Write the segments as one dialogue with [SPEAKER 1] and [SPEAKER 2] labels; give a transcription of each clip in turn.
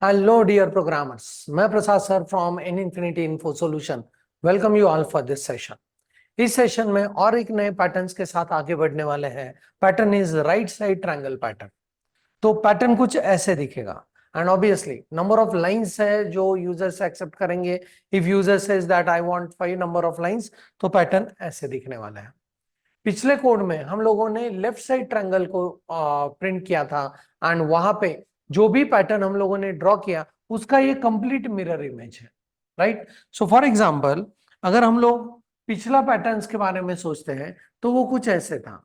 [SPEAKER 1] Hello, dear programmers. मैं प्रसाद sir from N Infinity Info Solution. Welcome you all for this session. इस session में और एक नए पैटर्न्स के साथ आगे बढ़ने वाले हैं. Pattern is right side triangle pattern. तो पैटर्न कुछ ऐसे दिखेगा and obviously number of lines है जो यूजर से एक्सेप्ट करेंगे. If user says that I want 5 number of lines, तो पैटर्न ऐसे दिखने वाला है. पिछले कोड में हम लोगों ने लेफ्ट साइड ट्रायंगल को प्रिंट किया था एंड वहां पे जो भी पैटर्न हम लोगों ने ड्रॉ किया उसका ये कंप्लीट मिरर इमेज है. राइट. सो फॉर एग्जांपल, अगर हम लोग पिछला पैटर्न्स के बारे में सोचते हैं तो वो कुछ ऐसे था.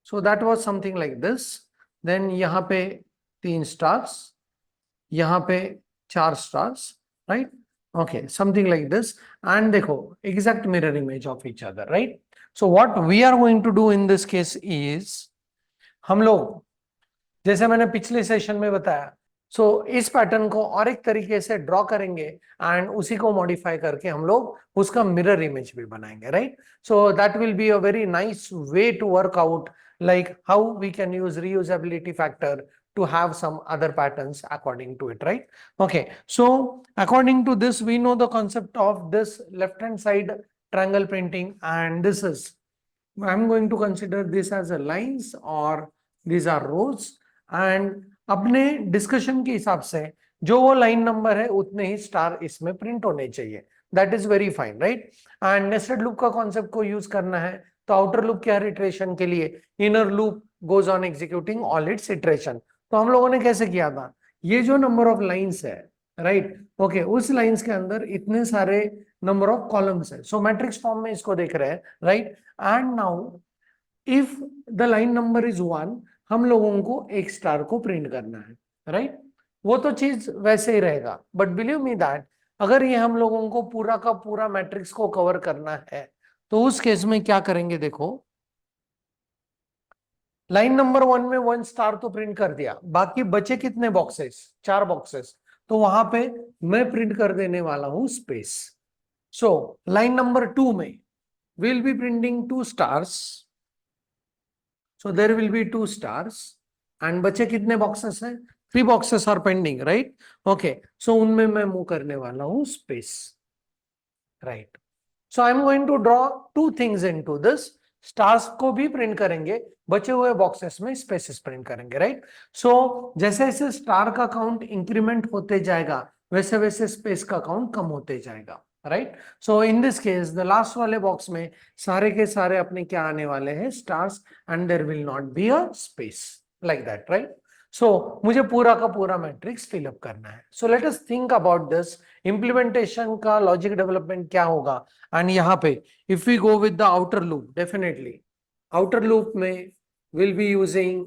[SPEAKER 1] So that was something like this. Then यहाँ पे 3 स्टार्स, यहाँ पे 4 stars. Right. Okay, something like this. And देखो, exact mirror image of each other. Right. So what we are going to do in this case is, हम लोग जैसे मैंने पिछले सेशन में बताया, इस पैटर्न को और एक तरीके से ड्रॉ करेंगे एंड उसी को मॉडिफाई करके हम लोग उसका मिरर इमेज भी बनाएंगे. Right. So that will be a very nice way to work out, like how we can use reusability factor to have some other patterns according to it. Right. Okay, so according to this, we know the concept of this left hand side triangle printing, and this is, I'm going to consider this as a lines or these are rows. and अपने discussion के हिसाब से जो वो line number है उतने ही star इसमें print होने चाहिए. That is very fine. Right. And nested loop का कॉन्सेप्ट को यूज करना है तो आउटर लूप के हर इटरेशन के लिए inner loop goes on executing all it's iteration. तो हम लोगों ने कैसे किया था, ये जो नंबर ऑफ लाइंस है, राइट, ओके, उस लाइंस के अंदर इतने सारे नंबर ऑफ कॉलम्स है. सो मैट्रिक्स फॉर्म में इसको देख रहे हैं. Right. And now if the line number is 1, हम लोगों को एक स्टार को प्रिंट करना है. राइट. वो तो चीज वैसे ही रहेगा, बट बिलीव मी दैट अगर ये हम लोगों को पूरा का पूरा मैट्रिक्स को कवर करना है तो उस केस में क्या करेंगे. देखो, लाइन नंबर 1 में 1 स्टार तो प्रिंट कर दिया, बाकी बचे कितने बॉक्सेस, 4 बॉक्सेस. तो वहां पे मैं प्रिंट कर देने वाला हूं स्पेस. सो लाइन नंबर 2 में will B printing 2 stars. So there will be 2 stars and बचे कितने बॉक्सेस हैं, 3 boxes are pending. Right. Okay, so उनमें मैं मूव करने वाला हूं space. Right. So I am going to draw 2 things into this. Stars को भी प्रिंट करेंगे, बचे हुए बॉक्सेस में स्पेसेस प्रिंट करेंगे. राइट. सो जैसे जैसे स्टार का काउंट इंक्रीमेंट होते जाएगा वैसे वैसे स्पेस का काउंट कम होते जाएगा. Right. So in this case the last वाले बॉक्स में सारे के सारे अपने क्या आने वाले हैं, stars, and there will not be a space like that. Right. So मुझे पूरा का पूरा मैट्रिक्स फिलअप करना है. So let us think about this. Implementation का लॉजिक डेवलपमेंट क्या होगा. एंड यहाँ पे if we go with the outer loop, definitely outer loop में will be using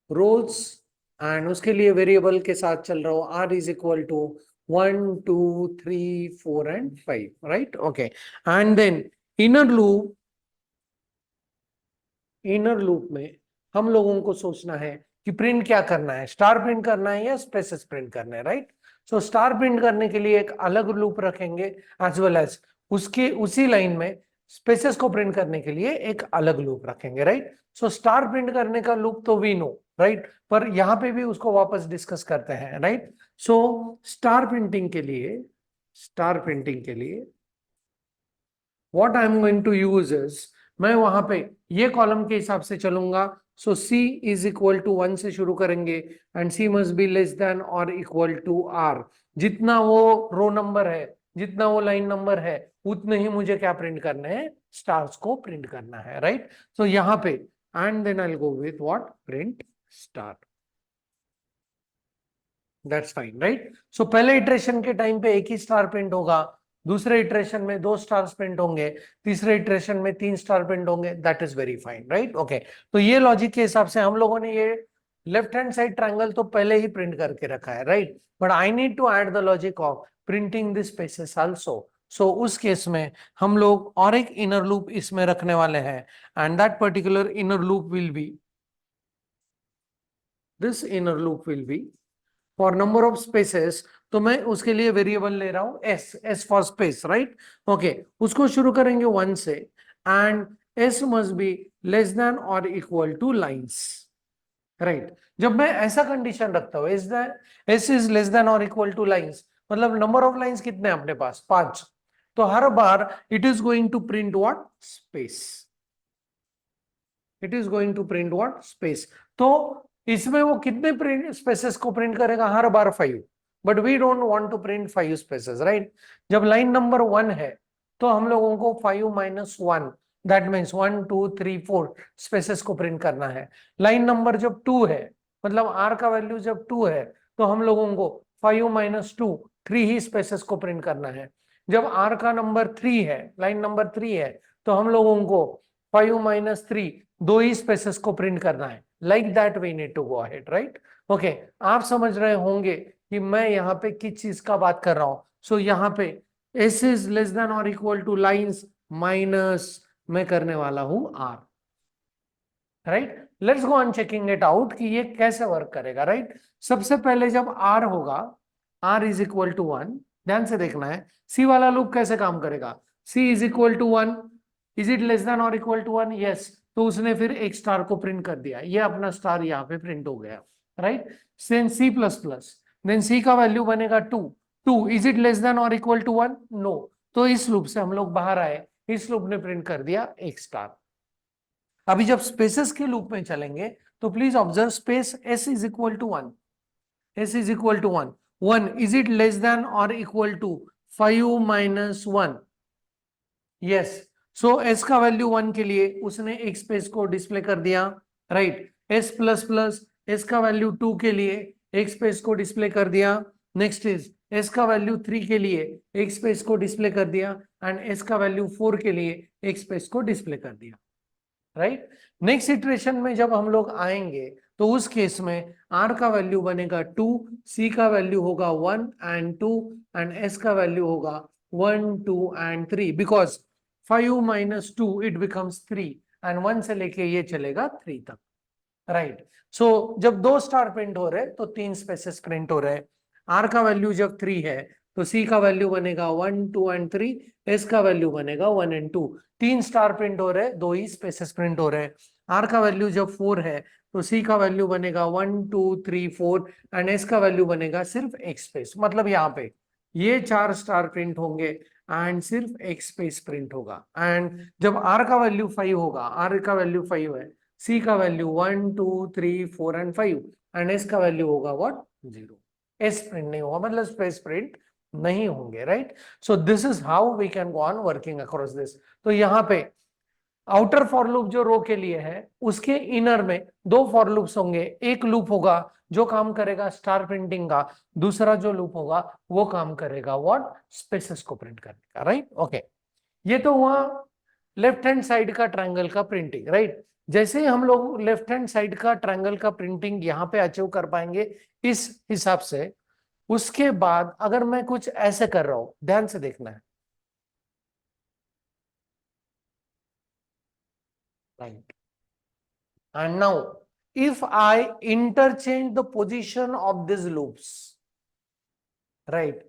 [SPEAKER 1] rolls and उसके लिए वेरिएबल के साथ चल रहा हूं r is equal to 1 2 3 4 and 5. Right. Okay. And then inner loop में हम लोगों को सोचना है कि प्रिंट क्या करना है, स्टार प्रिंट करना है या स्पेसेस प्रिंट करना है. राइट. सो स्टार प्रिंट करने के लिए एक अलग लूप रखेंगे, एज वेल एज उसके उसी लाइन में स्पेसेस को प्रिंट करने के लिए एक अलग लूप रखेंगे. राइट. सो स्टार प्रिंट करने का लूप तो वी नो. राइट. पर यहां पे भी उसको वापस डिस्कस करते हैं. राइट. सो स्टार प्रिंटिंग के लिए what I am going to use is, मैं वहां पे ये कॉलम के हिसाब से चलूंगा. So c is equal to 1 से शुरू करेंगे and c must be less than और इक्वल टू r. जितना वो रो नंबर है, जितना वो लाइन नंबर है, उतने ही मुझे क्या प्रिंट करना है, स्टार्स को प्रिंट करना है. राइट. सो यहाँ पे and then I will go with what, print star. That's fine. Right. So पहले इटरेशन के टाइम पे एक ही स्टार प्रिंट होगा, दूसरे इटरेशन में 2 स्टार्स प्रिंट होंगे, तीसरे इटरेशन में 3 स्टार प्रिंट होंगे. That is very fine. Right. Okay. तो ये लॉजिक के हिसाब से हम लोगों ने ये लेफ्ट हैंड साइड ट्रायंगल तो पहले ही प्रिंट करके रखा है. Right. But I need to add the logic of printing this spaces also. So उस केस में हम लोग और एक इनर लूप इसमें रखने वाले हैं and that particular inner loop will be, this inner loop will be for number of spaces. तो मैं उसके लिए वेरिएबल ले रहा हूं s for space. Right. Okay. उसको शुरू करेंगे 1 से and S must be less than or equal to lines, right. जब मैं ऐसा कंडीशन रखता हूं S is less than or equal to lines, मतलब नंबर ऑफ लाइंस कितने हैं अपने पास, 5, तो हर बार it is going to print what, space, it is going to print what, space. तो इसमें वो कितने प्रिंट स्पेसेस को प्रिंट करेगा, हर बार 5, but we don't want to print 5 spaces, right. जब लाइन नंबर 1 है तो हम लोगों को 5 माइनस 1, दैट मीन्स 1 2 3 4 स्पेसेस को प्रिंट करना है। लाइन नंबर जब 2 है, मतलब आर का वैल्यू जब 2 है, तो हम लोगों को 5 माइनस 2 3 ही स्पेसेस को प्रिंट करना है। जब आर का नंबर 3 है, लाइन नंबर 3 है, तो हम लोगों को 5 माइनस 3 2 ही स्पेसेस को प्रिंट करना है। Like that we need to go ahead, right. Okay, आप समझ रहे होंगे कि मैं यहाँ पे किस चीज का बात कर रहा हूं। सो यहाँ पे S इज लेस देन और इक्वल टू लाइंस माइनस मैं करने वाला हूं R, right. Let's go on checking it out कि ये कैसे वर्क करेगा, राइट। सबसे पहले जब R होगा, R इज इक्वल टू 1, ध्यान से देखना है C वाला लूप कैसे काम करेगा। C is equal to 1, is it less than और इक्वल टू 1, यस, तो उसने फिर एक स्टार को प्रिंट कर दिया, ये अपना स्टार यहाँ पे प्रिंट हो गया, right. Then C plus plus, then C का वैल्यू बनेगा 2, 2 इज इट लेस देन और इक्वल टू 1, नो, तो इस लूप से हम लोग बाहर आए, इस लूप ने प्रिंट कर दिया एक स्टार। अभी जब स्पेसेस के लूप में चलेंगे तो please observe space S is equal to 1, S is equal to 1, 1 is it less than और equal to 5 minus 1, yes, so S का वैल्यू 1 के लिए उसने एक स्पेस को डिस्प्ले कर दिया, right. S plus plus, S का वैल्यू 2 के लिए एक स्पेस को डिस्प्ले कर दिया। नेक्स्ट इज S का वैल्यू 3 के लिए एक स्पेस को डिस्प्ले कर दिया, एंड S का वैल्यू 4 के लिए एक स्पेस को डिस्प्ले कर दिया, राइट। नेक्स्ट इटरेशन में जब हम लोग आएंगे तो उस केस में R का वैल्यू बनेगा 2, C का वैल्यू होगा 1 एंड 2, एंड S का वैल्यू होगा 1 2 and 3, because 5 minus 2 it becomes 3, and 1 से लेके ये चलेगा 3 तक, राइट। सो जब 2 स्टार प्रिंट हो रहे तो 3 स्पेसेस प्रिंट हो रहे। R का वैल्यू जब 3 है तो C का वैल्यू बनेगा 1 2 एंड 3, S का वैल्यू बनेगा 1 एंड 2, 3 स्टार प्रिंट हो रहे, 2 ही स्पेसेस प्रिंट हो रहे। R का वैल्यू जब 4 है तो C का वैल्यू बनेगा 1 2 3 4, एंड S का वैल्यू बनेगा सिर्फ एक स्पेस, मतलब यहाँ पे ये 4 स्टार प्रिंट होंगे एंड सिर्फ एक स्पेस प्रिंट होगा। एंड जब R का वैल्यू 5 होगा, R का वैल्यू 5 है, C का वैल्यू 1 2 3 4 एंड 5, एंड S का वैल्यू होगा व्हाट, 0, S प्रिंट नहीं होगा, मतलब स्पेस प्रिंट नहीं होंगे, right. So this is how we can go on working across this. तो यहाँ पे आउटर फॉर लूप जो रो के लिए है, उसके इनर में 2 फॉर लूप्स होंगे, एक लूप होगा जो काम करेगा स्टार प्रिंटिंग का, दूसरा जो लूप होगा वो काम करेगा व्हाट, स्पेसेस को प्रिंट करने का, राइट। ओके, ये तो हुआ लेफ्ट हैंड साइड का ट्रायंगल का प्रिंटिंग, राइट। जैसे ही हम लोग लेफ्ट हैंड साइड का ट्रायंगल का प्रिंटिंग यहाँ पे अचीव कर पाएंगे इस हिसाब से, उसके बाद अगर मैं कुछ ऐसे कर रहा हूं, ध्यान से देखना है, right. And now if I interchange the position of these loops, right,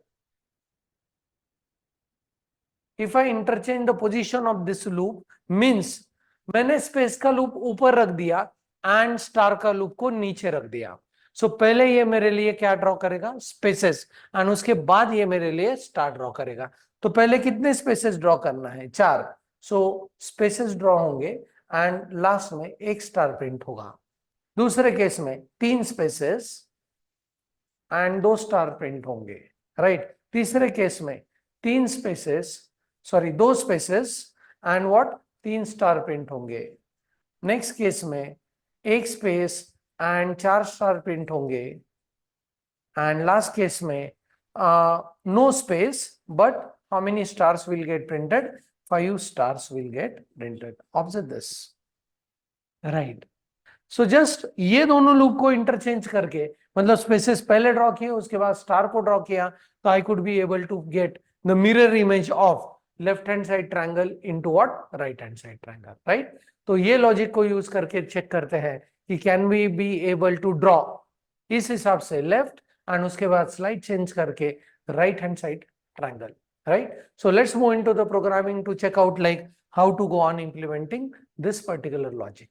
[SPEAKER 1] if I interchange the position of this loop means मैंने स्पेस का लूप ऊपर रख दिया एंड स्टार का लूप को नीचे रख दिया। सो पहले ये मेरे लिए क्या ड्रॉ करेगा, स्पेसेस, एंड उसके बाद ये मेरे लिए स्टार ड्रॉ करेगा। तो पहले कितने स्पेसेस ड्रॉ करना है, 4, सो स्पेसेस ड्रॉ होंगे एंड लास्ट में एक स्टार प्रिंट होगा। दूसरे केस में 3 स्पेसेस एंड 2 स्टार प्रिंट होंगे, राइट। तीसरे केस में 3 spaces, sorry 2 spaces and what, 3 star print होंगे। नेक्स्ट केस में 1 स्पेस एंड 4 स्टार प्रिंट होंगे, एंड लास्ट केस में no space but how many stars will get printed, 5 stars will get printed, observe this, right. So just ये दोनों loop को interchange करके, मतलब spaces पहले ड्रॉ किए उसके बाद स्टार को ड्रॉ किया, तो I could be able to get the mirror image of left hand side triangle into what, right hand side triangle, right. तो ये लॉजिक को यूज करके चेक करते हैं कि can we be able to draw इस हिसाब से लेफ्ट एंड उसके बाद स्लाइड चेंज करके right hand side triangle, right? So let's move into the programming to check out like how to go on implementing this particular logic.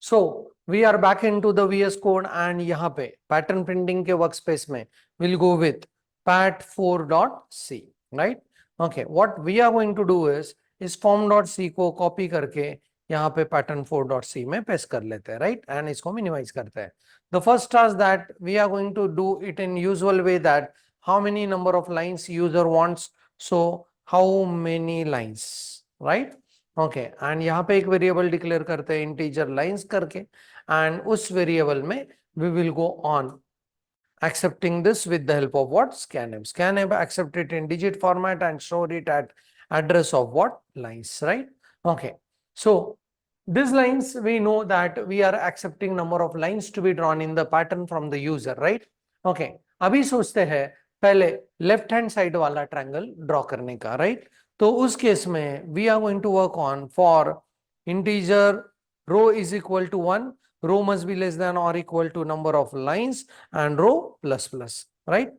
[SPEAKER 1] So we are back into the VS Code and यहाँ पे pattern printing के workspace में we'll go with pat4.c, right? Okay, what we are going to do is इस form.c को copy करके यहाँ पे pattern4.c में paste कर लेते हैं, right? And इसको minimize करते हैं. The first task that we are going to do it in usual way, that how many number of lines user wants, so how many lines, right? Okay and यहाँ पे एक variable declare करते हैं integer lines करके, and उस variable में we will go on accepting this with the help of what? Scanf. Scanf accept it in digit format and store it at address of what? Lines, right? Okay, so these lines we know that we are accepting number of lines to be drawn in the pattern from the user, right? Okay, अभी सोचते हैं पहले left hand side वाला triangle draw करने का, right? तो उस case में we are going to work on for integer row is equal to 1, row must be less than or equal to number of lines and row plus plus, right?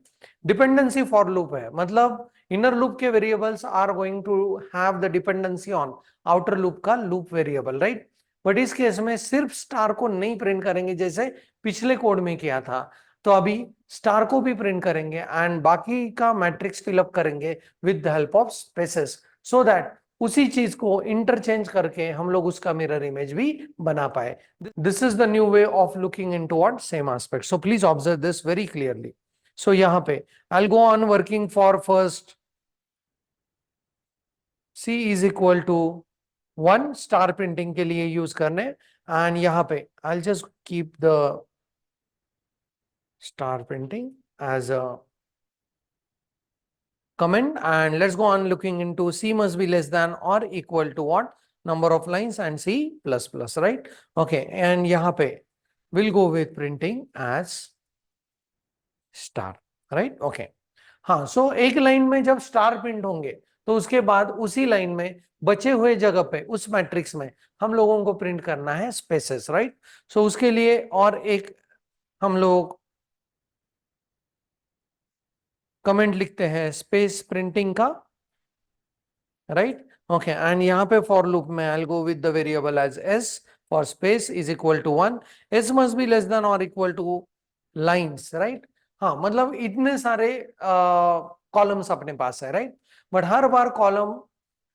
[SPEAKER 1] Dependency for loop है, मतलब inner loop के variables are going to have the dependency on outer loop का loop variable, right? But इस case में सिर्फ star को नहीं print करेंगे जैसे पिछले कोड में किया था, तो अभी स्टार को भी प्रिंट करेंगे एंड बाकी का मैट्रिक्स फिलअप करेंगे with the help of spaces, so that उसी चीज को इंटरचेंज करके हम लोग उसका मिरर इमेज भी बना पाए. This is the new way of looking into what? Same aspect. So please observe this very clearly. So यहाँ पे I will go on working for first c is equal to 1 star printing के लिए use करने, and यहाँ पे I will just keep the star printing as a comment, and let's go on looking into c must be less than or equal to what? Number of lines and c plus plus, right? Okay, and यहाँ पे we'll go with printing as star, right? Okay, हाँ, so एक line में जब star print होंगे तो उसके बाद उसी लाइन में बचे हुए जगह पे उस मैट्रिक्स में हम लोगों को प्रिंट करना है स्पेसेस, राइट? सो उसके लिए और एक हम लोग कमेंट लिखते हैं स्पेस प्रिंटिंग का, राइट? ओके, एंड यहाँ पे फॉर लूप में I will go with the variable as s for space is equal to 1, s must be less than और इक्वल टू लाइंस, राइट? हाँ, मतलब इतने सारे कॉलम्स अपने पास है, राइट? बट हर बार कॉलम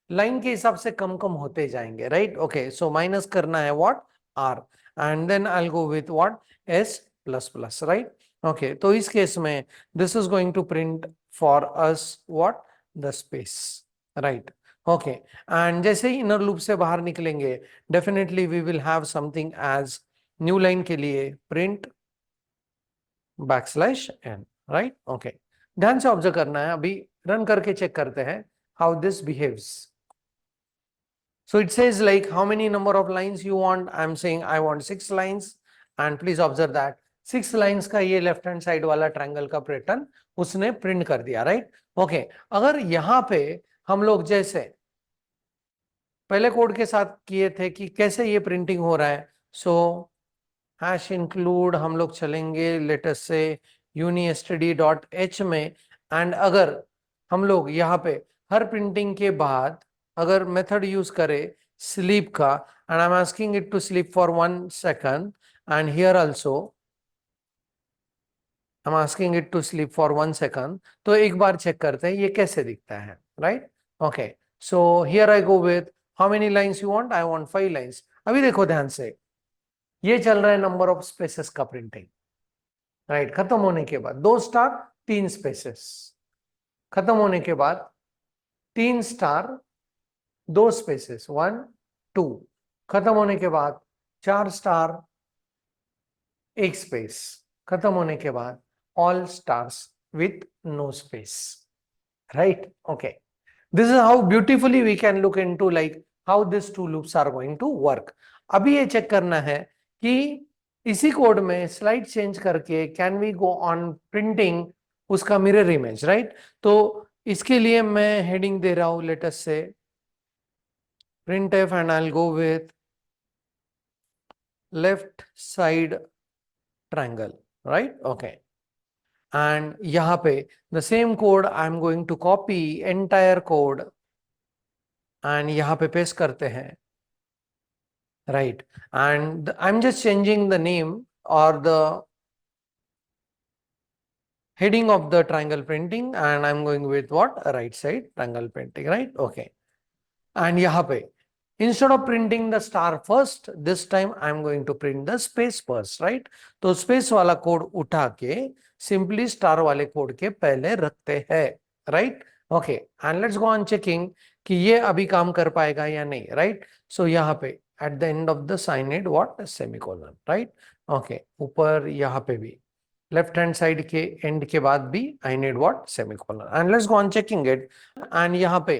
[SPEAKER 1] लाइन के हिसाब से कम कम होते जाएंगे, राइट? ओके, सो माइनस करना है what? r, and then I will go with what? s plus plus, right? Okay, तो इस केस में this is going to print for us what? The space, right? Okay, and जैसे ही inner loop से बाहर निकलेंगे definitely we will have something as new line के लिए प्रिंट \n, राइट? ओके, ध्यान से ऑब्जर्व करना है, अभी रन करके चेक करते हैं how this behaves. So it says like how many number of lines you want. I'm saying I want 6 lines, and please observe that 6 lines का ये लेफ्ट हैंड साइड वाला ट्रायंगल का पैटर्न उसने print कर दिया, right? Okay, अगर यहाँ पे हम लोग जैसे पहले कोड के साथ किए थे कि कैसे ये प्रिंटिंग हो रहा है, सो हैश इंक्लूड हम लोग चलेंगे लेटेस्ट से unistd.h में, एंड अगर हम लोग यहाँ पे हर प्रिंटिंग के बाद अगर मेथड यूज करे स्लीप का, and I am asking it to sleep for 1 second, and here also I am asking it to sleep for 1 second, तो एक बार चेक करते हैं ये कैसे दिखता है, right? Okay, so here I go with how many lines you want? I want 5 lines. अभी देखो ध्यान से, ये चल रहा है नंबर ऑफ स्पेसेस का प्रिंटिंग, राइट? खत्म होने के बाद 2 स्टार 3 स्पेसेस, खत्म होने के बाद 3 स्टार 2 स्पेसेस 1 2, खत्म होने के बाद 4 स्टार 1 स्पेस, खत्म होने के बाद all stars with no space, right? Okay, this is how beautifully we can look into like how these two loops are going to work. अभी ये चेक करना है कि इसी कोड में स्लाइड चेंज करके can we go on printing उसका mirror image, right? तो इसके लिए मैं हेडिंग दे रहा हूं, लेट अस से printf and I'll go with left side triangle, right? Okay. And यहाँ पे the same code I'm going to copy entire code and यहाँ पे paste करते हैं, right? And I'm just changing the name or the heading of the triangle printing and I'm going with what? Right side triangle printing, right? Okay. And यहाँ पे instead of printing the star first, this time I'm going to print the space first, right? तो space वाला code उठा के simply star वाले code के पहले रखते हैं, right? Okay. And let's go on checking कि ये अभी काम कर पाएगा या नहीं, right? So यहाँ पे at the end of the sign need what? Semicolon, right? Okay. ऊपर यहाँ पे भी लेफ्ट हैंड साइड के एंड के बाद भी I need what? Semicolon. And let's go on checking it. And यहाँ पे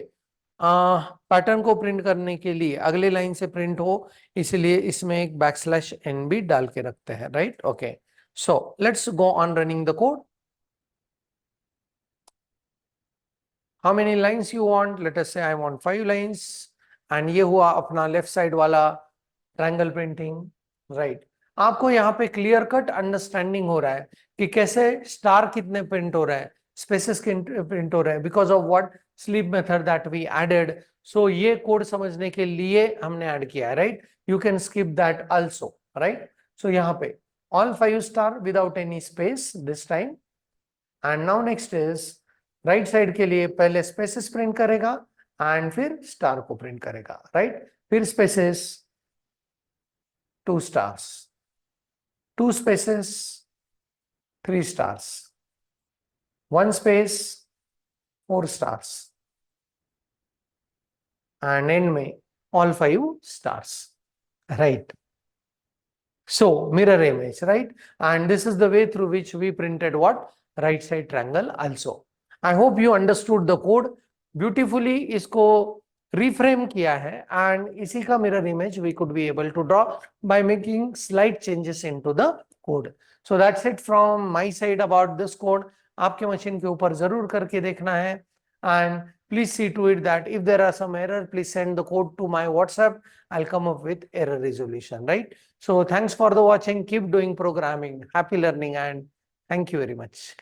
[SPEAKER 1] पैटर्न को प्रिंट करने के लिए अगले लाइन से प्रिंट हो, इसलिए इसमें एक बैकस्लैश एन भी डाल के रखते हैं, right? Okay, so let's go on running the code. How many lines you want? Let us से आई वांट 5 लाइन्स. एंड ये हुआ अपना लेफ्ट साइड वाला ट्रायंगल प्रिंटिंग, राइट? आपको यहाँ पे क्लियर कट अंडरस्टैंडिंग हो रहा है कि कैसे स्टार कितने प्रिंट हो रहा है, स्पेसेस कितने प्रिंट हो रहे हैं, because of what? Sleep method that we added. So ये कोड समझने के लिए हमने ऐड किया है, right? You can skip that also, right? So यहाँ पे all 5 star without any space this time. And now next is right side के लिए पहले स्पेसेस प्रिंट करेगा एंड फिर स्टार को प्रिंट करेगा, राइट? फिर spaces 2 stars, 2 spaces 3 stars, 1 space 4 stars, and end में all 5 stars, right? So mirror image, right? And this is the way through which we printed what? Right side triangle also. I hope you understood the code beautifully. इसको reframe किया है and इसी का mirror image we could be able to draw by making slight changes into the code. So that's it from my side about this code. आपके machine के ऊपर जरूर करके देखना है. And please see to it that if there are some error, please send the code to my WhatsApp. I'll come up with error resolution, right? So thanks for the watching. Keep doing programming. Happy learning and thank you very much.